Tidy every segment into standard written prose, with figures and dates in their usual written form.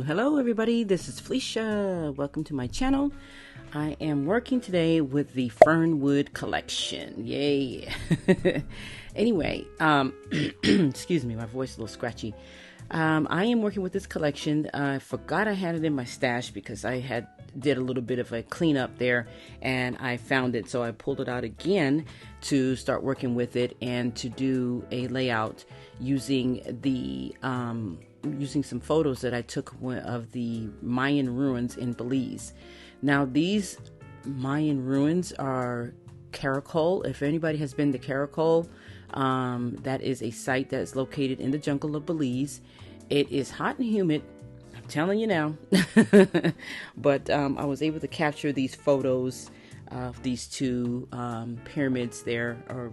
Hello everybody, this is Felicia. Welcome to my channel. I am working today with the Fernwood Collection. Yay. Anyway, excuse me, my voice is a little scratchy. I am working with this collection. I forgot I had it in my stash because I did a little bit of a cleanup there and I found it, so I pulled it out again to start working with it and to do a layout using using some photos that I took of the Mayan ruins in Belize. Now these Mayan ruins are Caracol. If anybody has been to Caracol, that is a site that is located in the jungle of Belize. It is hot and humid, I'm telling you now. But I was able to capture these photos of these two pyramids there, or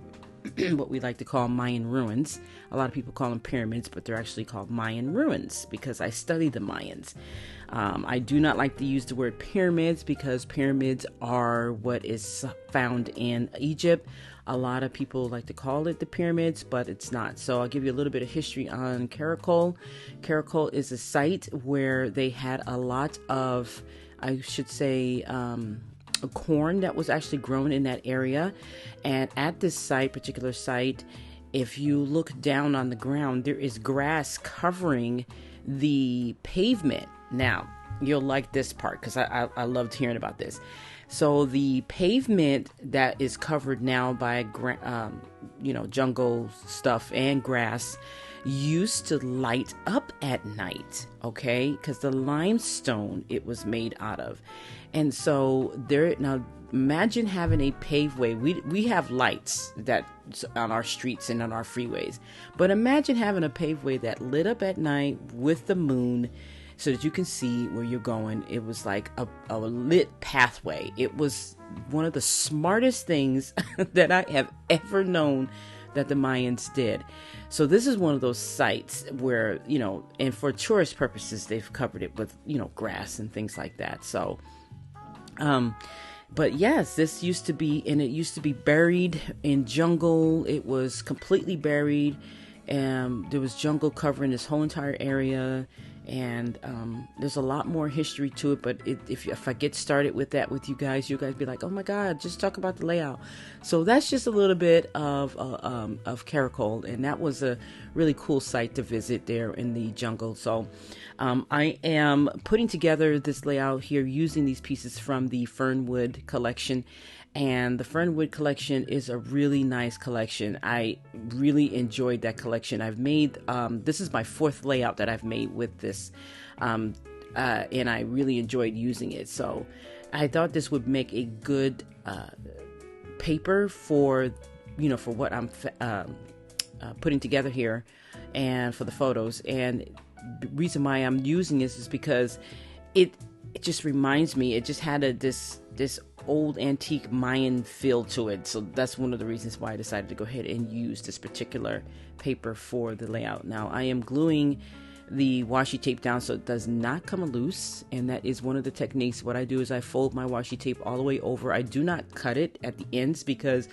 what we like to call Mayan ruins. A lot of people call them pyramids, but they're actually called Mayan ruins because I study the Mayans. I do not like to use the word pyramids because pyramids are what is found in Egypt. A lot of people like to call it the pyramids, but it's not. So I'll give you a little bit of history on Caracol. Caracol is a site where they had a lot of, I should say, corn that was actually grown in that area. And at this particular site, if you look down on the ground, there is grass covering the pavement. Now you'll like this part because I loved hearing about this. So the pavement that is covered now by jungle stuff and grass used to light up at night, okay, because the limestone it was made out of. And so now imagine having a paveway. We have lights that on our streets and on our freeways, but imagine having a paveway that lit up at night with the moon so that you can see where you're going. It was like a lit pathway. It was one of the smartest things that I have ever known that the Mayans did. So this is one of those sites where, and for tourist purposes, they've covered it with, grass and things like that. So, but yes, this used to be, and it used to be buried in jungle. It was completely buried, and there was jungle covering this whole entire area. And there's a lot more history to it, but if I get started with that with you guys be like, oh my God, just talk about the layout. So that's just a little bit of Caracol, and that was a really cool site to visit there in the jungle. So I am putting together this layout here using these pieces from the Fernwood Collection. And the Fernwood Collection is a really nice collection. I really enjoyed that collection. I've made, this is my fourth layout that I've made with this, and I really enjoyed using it. So I thought this would make a good paper for what I'm putting together here and for the photos. And the reason why I'm using this is because it just reminds me, it just had this old antique Mayan feel to it. So that's one of the reasons why I decided to go ahead and use this particular paper for the layout. Now I am gluing the washi tape down so it does not come loose, and that is one of the techniques. What I do is I fold my washi tape all the way over. I do not cut it at the ends because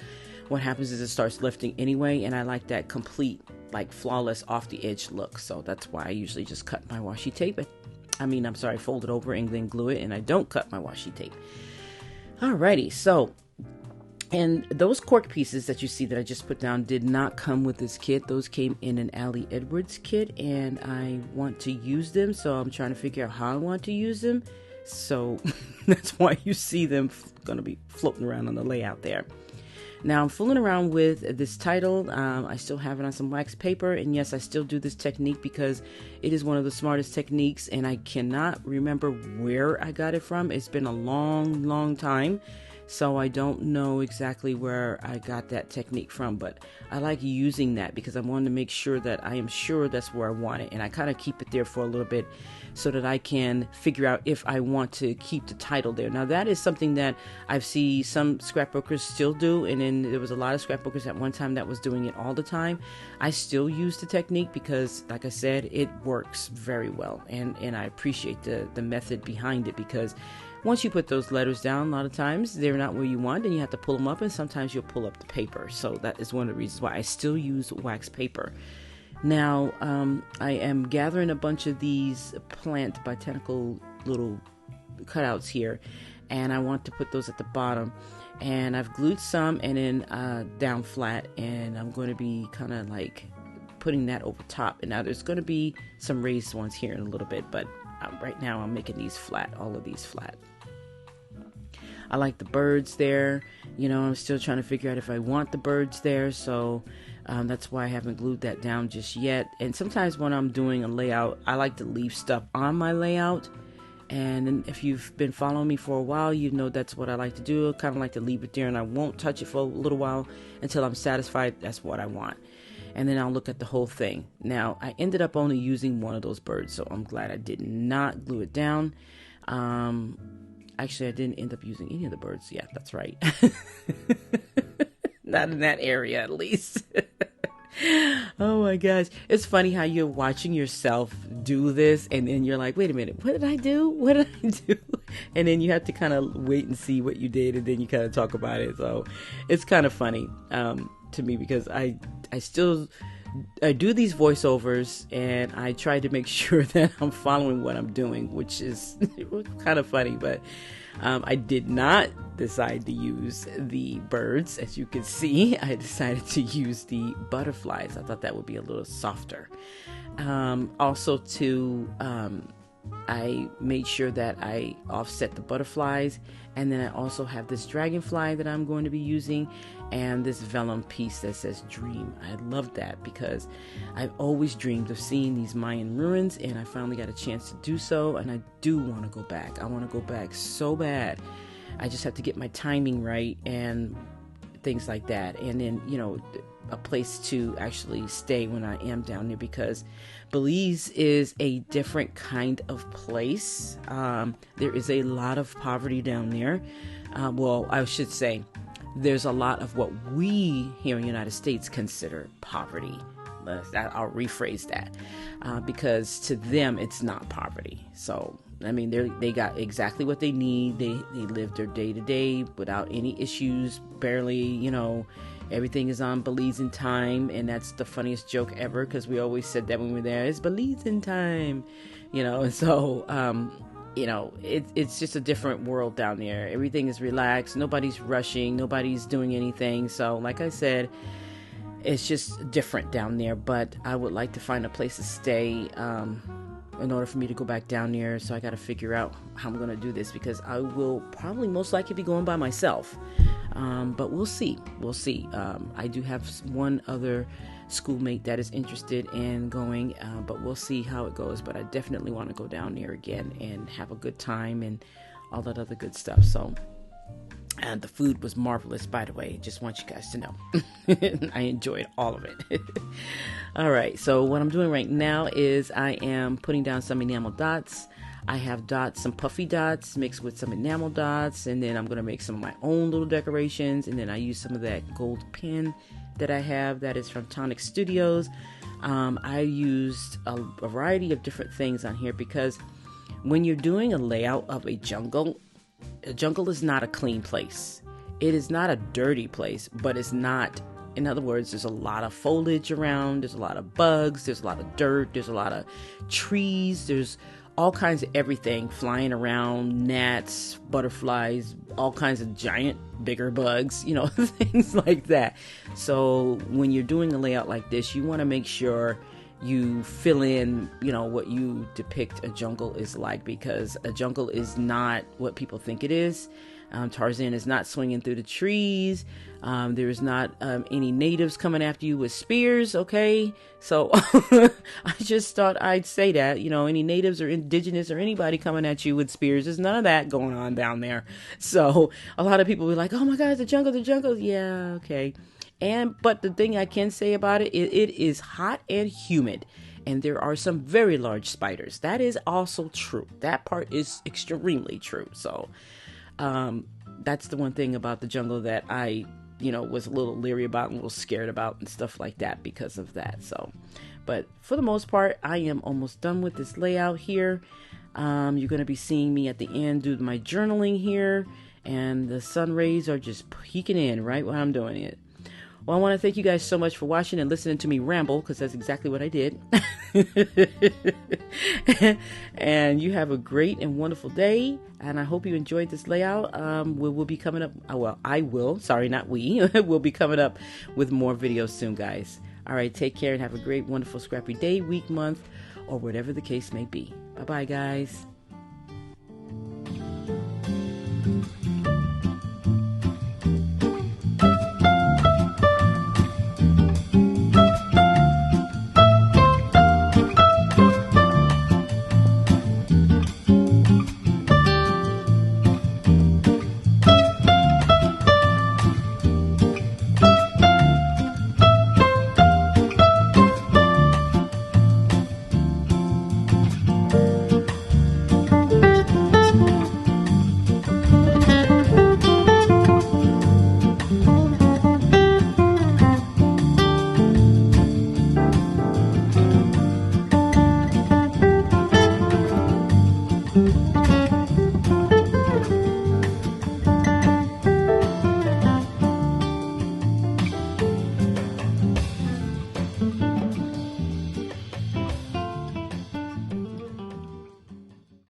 what happens is it starts lifting anyway, and I like that complete, like, flawless off the edge look. So that's why I usually just cut my washi tape. Fold it over and then glue it, and I don't cut my washi tape. Alrighty, so, and those cork pieces that you see that I just put down did not come with this kit. Those came in an Ali Edwards kit, and I want to use them, so I'm trying to figure out how I want to use them. So that's why you see them going to be floating around on the layout there. Now I'm fooling around with this title. I still have it on some wax paper, and yes, I still do this technique because it is one of the smartest techniques, and I cannot remember where I got it from. It's been a long time, so I don't know exactly where I got that technique from, but I like using that because I wanted to make sure that I am sure that's where I want it, and I kind of keep it there for a little bit so that I can figure out if I want to keep the title there. Now that is something that I've seen some scrapbookers still do, and then there was a lot of scrapbookers at one time that was doing it all the time. I still use the technique because, like I said, it works very well, and I appreciate the method behind it, because once you put those letters down, a lot of times they're not where you want, and you have to pull them up, and sometimes you'll pull up the paper. So that is one of the reasons why I still use wax paper. Now, I am gathering a bunch of these plant botanical little cutouts here, and I want to put those at the bottom. And I've glued some and then down flat, and I'm going to be kind of like putting that over top. And now there's going to be some raised ones here in a little bit, but right now I'm making these flat, all of these flat. I like the birds there. You know, I'm still trying to figure out if I want the birds there, so that's why I haven't glued that down just yet. And sometimes when I'm doing a layout, I like to leave stuff on my layout. And if you've been following me for a while, you know that's what I like to do. I kind of like to leave it there, and I won't touch it for a little while until I'm satisfied that's what I want. And then I'll look at the whole thing. Now, I ended up only using one of those birds, so I'm glad I did not glue it down. Actually, I didn't end up using any of the birds. Yeah, that's right. Not in that area, at least. Oh my gosh. It's funny how you're watching yourself do this, and then you're like, wait a minute, what did I do? What did I do? And then you have to kind of wait and see what you did, and then you kind of talk about it. So it's kind of funny to me, because I do these voiceovers, and I try to make sure that I'm following what I'm doing, which is kind of funny, but I did not decide to use the birds. As you can see, I decided to use the butterflies. I thought that would be a little softer. Also, I made sure that I offset the butterflies, and then I also have this dragonfly that I'm going to be using, and this vellum piece that says dream. I love that because I've always dreamed of seeing these Mayan ruins, and I finally got a chance to do so, and I do want to go back. I want to go back so bad. I just have to get my timing right and things like that, and then, you know, a place to actually stay when I am down there, because Belize is a different kind of place. There is a lot of poverty down there. Well, I should say there's a lot of what we here in the United States consider poverty. I'll rephrase that, because to them it's not poverty. So I mean, they got exactly what they need. They live their day to day without any issues. Barely, you know, everything is on Belizean time, and that's the funniest joke ever, because we always said that when we were there. It's Belizean time, you know. And so, you know, it's just a different world down there. Everything is relaxed. Nobody's rushing. Nobody's doing anything. So, like I said, it's just different down there. But I would like to find a place to stay in order for me to go back down there. So I got to figure out how I'm going to do this, because I will probably most likely be going by myself. But we'll see. We'll see. I do have one other schoolmate that is interested in going, but we'll see how it goes. But I definitely want to go down there again and have a good time and all that other good stuff. So, and the food was marvelous, by the way. Just want you guys to know. I enjoyed all of it. All right. So what I'm doing right now is I am putting down some enamel dots. I have dots, some puffy dots mixed with some enamel dots, and then I'm going to make some of my own little decorations. And then I use some of that gold pen that I have that is from Tonic Studios. I used a variety of different things on here, because when you're doing a layout of a jungle is not a clean place. It is not a dirty place, but it's not, in other words, there's a lot of foliage around, there's a lot of bugs, there's a lot of dirt, there's a lot of trees, there's all kinds of everything flying around, gnats, butterflies, all kinds of giant, bigger bugs, you know, things like that. So when you're doing a layout like this, you want to make sure you fill in, you know, what you depict a jungle is like, because a jungle is not what people think it is. Tarzan is not swinging through the trees. There is not any natives coming after you with spears, okay? So I just thought I'd say that, you know, any natives or indigenous or anybody coming at you with spears, there's none of that going on down there. So a lot of people were like, oh my God, the jungle. Yeah, okay. But the thing I can say about it, it is hot and humid, and there are some very large spiders. That is also true. That part is extremely true. So, that's the one thing about the jungle that I, you know, was a little leery about and a little scared about and stuff like that because of that. So, but for the most part, I am almost done with this layout here. You're going to be seeing me at the end do my journaling here, and the sun rays are just peeking in right while I'm doing it. Well, I want to thank you guys so much for watching and listening to me ramble, because that's exactly what I did. And you have a great and wonderful day. And I hope you enjoyed this layout. We'll be coming up. Well, I will. Sorry, not we. We'll be coming up with more videos soon, guys. All right, take care and have a great, wonderful, scrappy day, week, month, or whatever the case may be. Bye-bye, guys.